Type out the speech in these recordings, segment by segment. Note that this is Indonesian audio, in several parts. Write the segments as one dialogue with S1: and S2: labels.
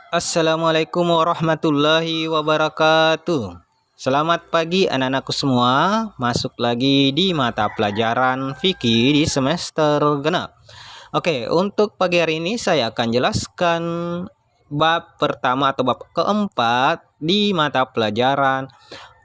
S1: Assalamualaikum warahmatullahi wabarakatuh. Selamat pagi anak-anakku semua. Masuk lagi di mata pelajaran fikih di semester genap. Oke, untuk pagi hari ini saya akan jelaskan bab pertama atau bab keempat di mata pelajaran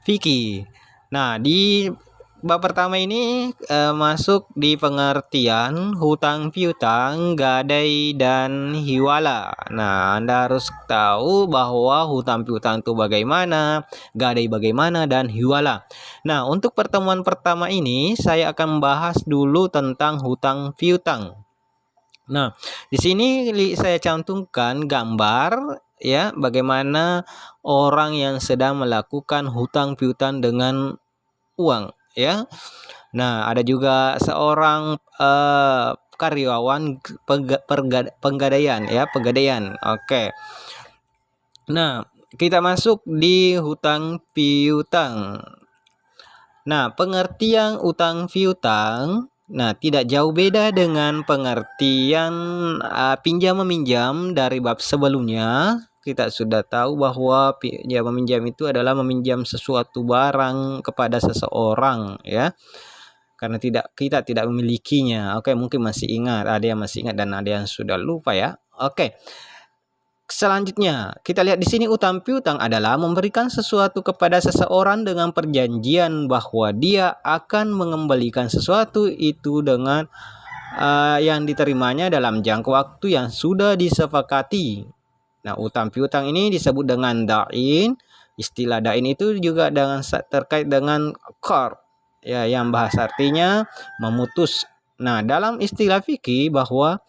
S1: fikih. Nah, di bab pertama ini masuk di pengertian hutang piutang, gadai dan hiwala. Nah, Anda harus tahu bahwa hutang piutang itu bagaimana, gadai bagaimana dan hiwala. Nah, untuk pertemuan pertama ini saya akan membahas dulu tentang hutang piutang. Nah, di sini saya cantumkan gambar ya bagaimana orang yang sedang melakukan hutang piutang dengan uang ya. Nah, ada juga seorang karyawan penggadaian ya, pegadaian. Oke. Nah, kita masuk di hutang piutang. Nah, pengertian utang piutang tidak jauh beda dengan pengertian pinjam meminjam dari bab sebelumnya. Kita sudah tahu bahwa pinjam meminjam itu adalah meminjam sesuatu barang kepada seseorang ya. Karena kita tidak memilikinya. Oke, mungkin masih ingat, ada yang masih ingat dan ada yang sudah lupa ya. Oke. Selanjutnya, kita lihat di sini utang piutang adalah memberikan sesuatu kepada seseorang dengan perjanjian bahwa dia akan mengembalikan sesuatu itu dengan yang diterimanya dalam jangka waktu yang sudah disepakati. Nah, utang piutang ini disebut dengan dain. Istilah dain itu juga terkait dengan qard ya, yang bahasa artinya memutus. Nah, dalam istilah fikih bahwa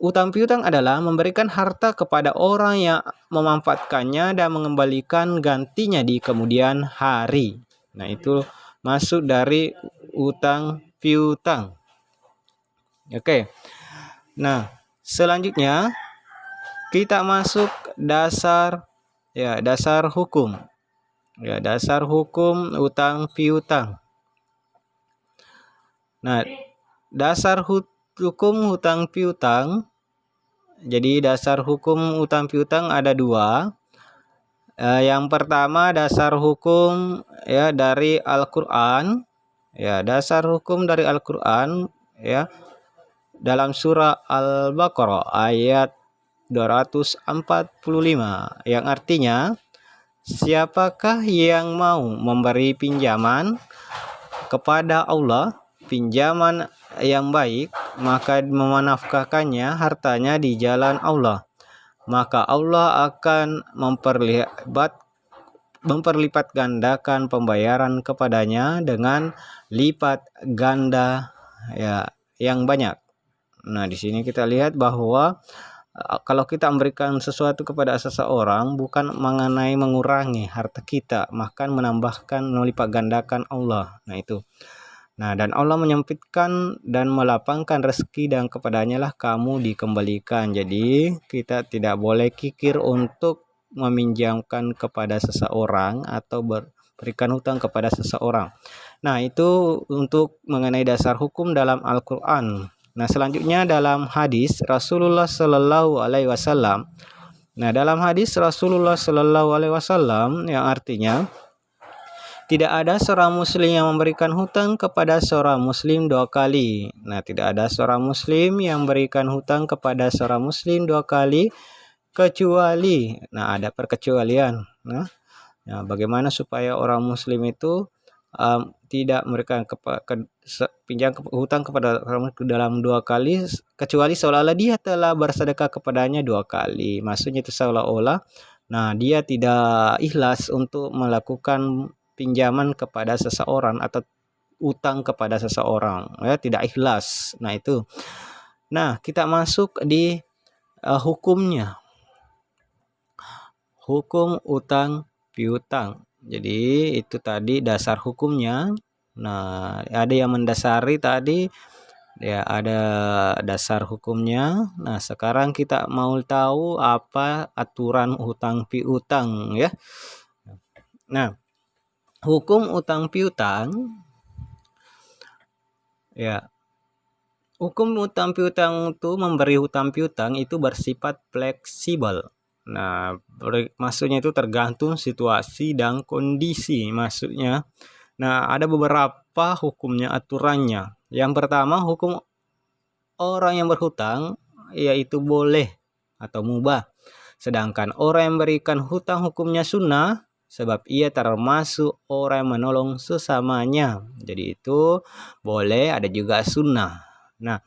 S1: utang piutang adalah memberikan harta kepada orang yang memanfaatkannya dan mengembalikan gantinya di kemudian hari. Nah, itu masuk dari utang piutang. Oke. Nah, selanjutnya kita masuk dasar hukum. Ya, dasar hukum utang piutang. Nah, dasar hukum hutang piutang. Jadi dasar hukum utang piutang ada dua. Yang pertama dasar hukum ya dari Al-Qur'an. Ya, dasar hukum dari Al-Qur'an ya dalam surah Al-Baqarah ayat 245 yang artinya siapakah yang mau memberi pinjaman kepada Allah, pinjaman yang baik, maka memanfaatkannya hartanya di jalan Allah, maka Allah akan memperlipat gandakan pembayaran kepadanya dengan lipat ganda ya yang banyak. Nah, di sini kita lihat bahwa kalau kita memberikan sesuatu kepada seseorang bukan mengenai mengurangi harta kita, bahkan menambahkan melipat gandakan Allah. Nah, itu. Nah, dan Allah menyempitkan dan melapangkan rezeki dan kepadanya lah kamu dikembalikan. Jadi, kita tidak boleh kikir untuk meminjamkan kepada seseorang atau berikan hutang kepada seseorang. Nah, itu untuk mengenai dasar hukum dalam Al-Qur'an. Nah, selanjutnya dalam hadis Rasulullah Shallallahu alaihi wasallam. Nah, dalam hadis Rasulullah Shallallahu alaihi wasallam yang artinya tidak ada seorang muslim yang memberikan hutang kepada seorang muslim dua kali. Nah, tidak ada seorang muslim yang memberikan hutang kepada seorang muslim dua kali kecuali, ada perkecualian. Nah, bagaimana supaya orang muslim itu tidak memberikan pinjam hutang kepada orang dalam dua kali kecuali seolah-olah dia telah bersedekah kepadanya dua kali. Maksudnya itu seolah-olah dia tidak ikhlas untuk melakukan pinjaman kepada seseorang atau utang kepada seseorang ya, tidak ikhlas. Nah, itu. Nah, kita masuk di hukumnya. Hukum utang piutang. Jadi itu tadi dasar hukumnya. Nah, ada yang mendasari tadi ya, ada dasar hukumnya. Nah, sekarang kita mau tahu apa aturan hutang piutang ya. Nah, hukum utang piutang ya. Hukum utang piutang itu memberi hutang piutang itu bersifat fleksibel. Nah, maksudnya itu tergantung situasi dan kondisi maksudnya. Nah, ada beberapa hukumnya, aturannya. Yang pertama, hukum orang yang berhutang yaitu boleh atau mubah. Sedangkan orang yang berikan hutang hukumnya sunnah sebab ia termasuk orang yang menolong sesamanya. Jadi itu boleh, ada juga sunnah. Nah,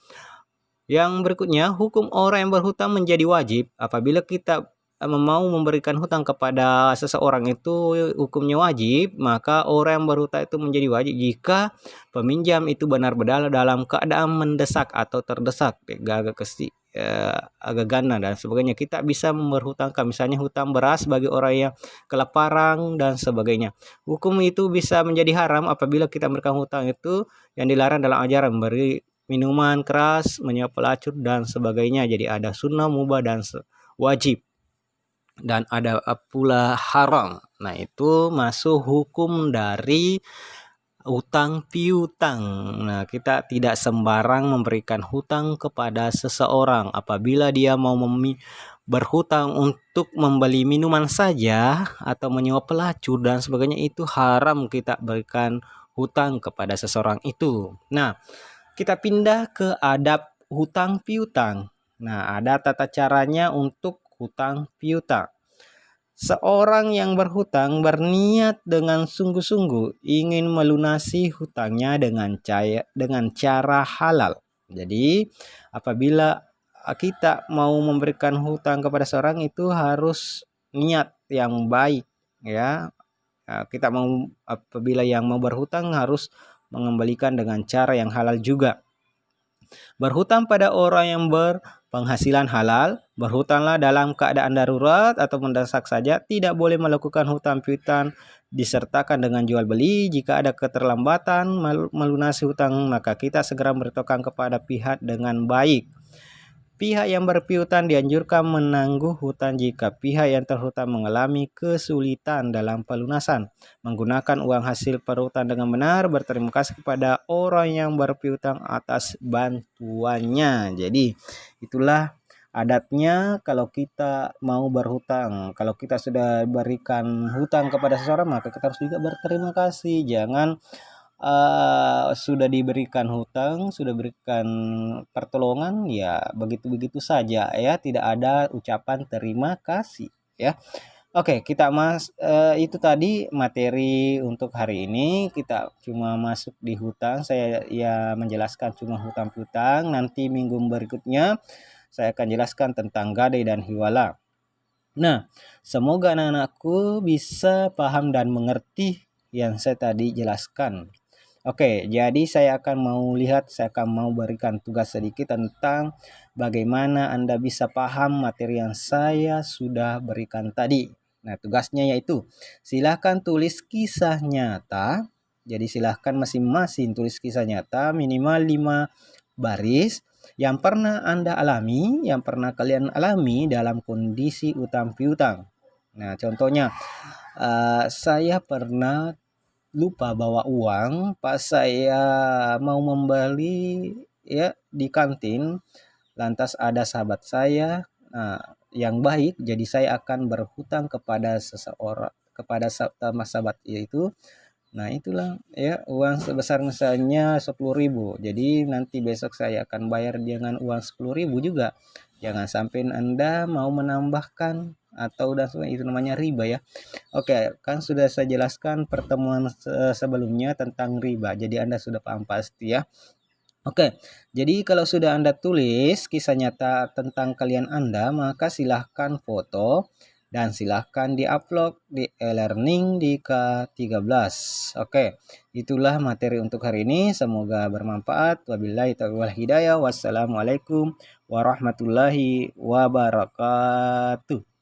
S1: yang berikutnya, hukum orang yang berhutang menjadi wajib apabila kita mau memberikan hutang kepada seseorang itu hukumnya wajib, maka orang yang berhutang itu menjadi wajib jika peminjam itu benar-benar dalam keadaan mendesak atau terdesak, agak gana dan sebagainya. Kita bisa berhutangkan misalnya hutang beras bagi orang yang kelaparan dan sebagainya. Hukum itu bisa menjadi haram apabila kita memberikan hutang itu yang dilarang dalam ajaran, memberi minuman keras, menyuap pelacur dan sebagainya. Jadi ada sunnah, mubah dan wajib. Dan ada pula haram. Nah, itu masuk hukum dari hutang piutang. Nah, kita tidak sembarang memberikan hutang kepada seseorang. Apabila dia mau berhutang untuk membeli minuman saja atau menyuap pelacur dan sebagainya, itu haram kita berikan hutang kepada seseorang itu. Nah, kita pindah ke adab hutang piutang. Nah, ada tata caranya untuk hutang piutang. Seorang yang berhutang berniat dengan sungguh-sungguh ingin melunasi hutangnya dengan cara halal. Jadi, apabila kita mau memberikan hutang kepada seorang itu harus niat yang baik, ya. Kita mau apabila yang mau berhutang harus mengembalikan dengan cara yang halal juga. Berhutang pada orang yang berpenghasilan halal, berhutanglah dalam keadaan darurat atau mendesak saja, tidak boleh melakukan hutang piutang disertakan dengan jual beli. Jika ada keterlambatan melunasi hutang, maka kita segera berhutang kepada pihak dengan baik. Pihak yang berpiutang dianjurkan menangguh hutang jika pihak yang terhutang mengalami kesulitan dalam pelunasan. Menggunakan uang hasil perhutang dengan benar, berterima kasih kepada orang yang berpiutang atas bantuannya. Jadi itulah adatnya kalau kita mau berhutang. Kalau kita sudah berikan hutang kepada seseorang, maka kita harus juga berterima kasih. Jangan sudah diberikan hutang, sudah berikan pertolongan, ya begitu-begitu saja ya, tidak ada ucapan terima kasih ya. Oke, itu tadi materi untuk hari ini. Kita cuma masuk di hutang. Saya ya menjelaskan cuma hutang piutang. Nanti minggu berikutnya saya akan jelaskan tentang gadai dan hiwala. Nah, semoga anak-anakku bisa paham dan mengerti yang saya tadi jelaskan. Oke, jadi saya akan mau berikan tugas sedikit tentang bagaimana Anda bisa paham materi yang saya sudah berikan tadi. Nah, tugasnya yaitu silahkan tulis kisah nyata. Jadi silahkan masing-masing tulis kisah nyata minimal 5 baris yang pernah Anda alami, yang pernah kalian alami dalam kondisi utang piutang. Nah, contohnya saya pernah lupa bawa uang pas saya mau membeli ya di kantin, lantas ada sahabat saya yang baik, jadi saya akan berhutang kepada seseorang, kepada sahabat itu. Nah, itulah ya, uang sebesar misalnya 10.000. Jadi nanti besok saya akan bayar dengan uang 10.000 juga. Jangan sampai Anda mau menambahkan atau itu namanya riba ya. Oke, kan sudah saya jelaskan pertemuan sebelumnya tentang riba. Jadi Anda sudah paham pasti ya. Oke, jadi kalau sudah Anda tulis kisah nyata tentang kalian Anda, maka silahkan foto dan silahkan diupload di e-learning di K13. Oke, itulah materi untuk hari ini. Semoga bermanfaat. Wabillahi taufiq wal hidayah. Wassalamualaikum warahmatullahi wabarakatuh.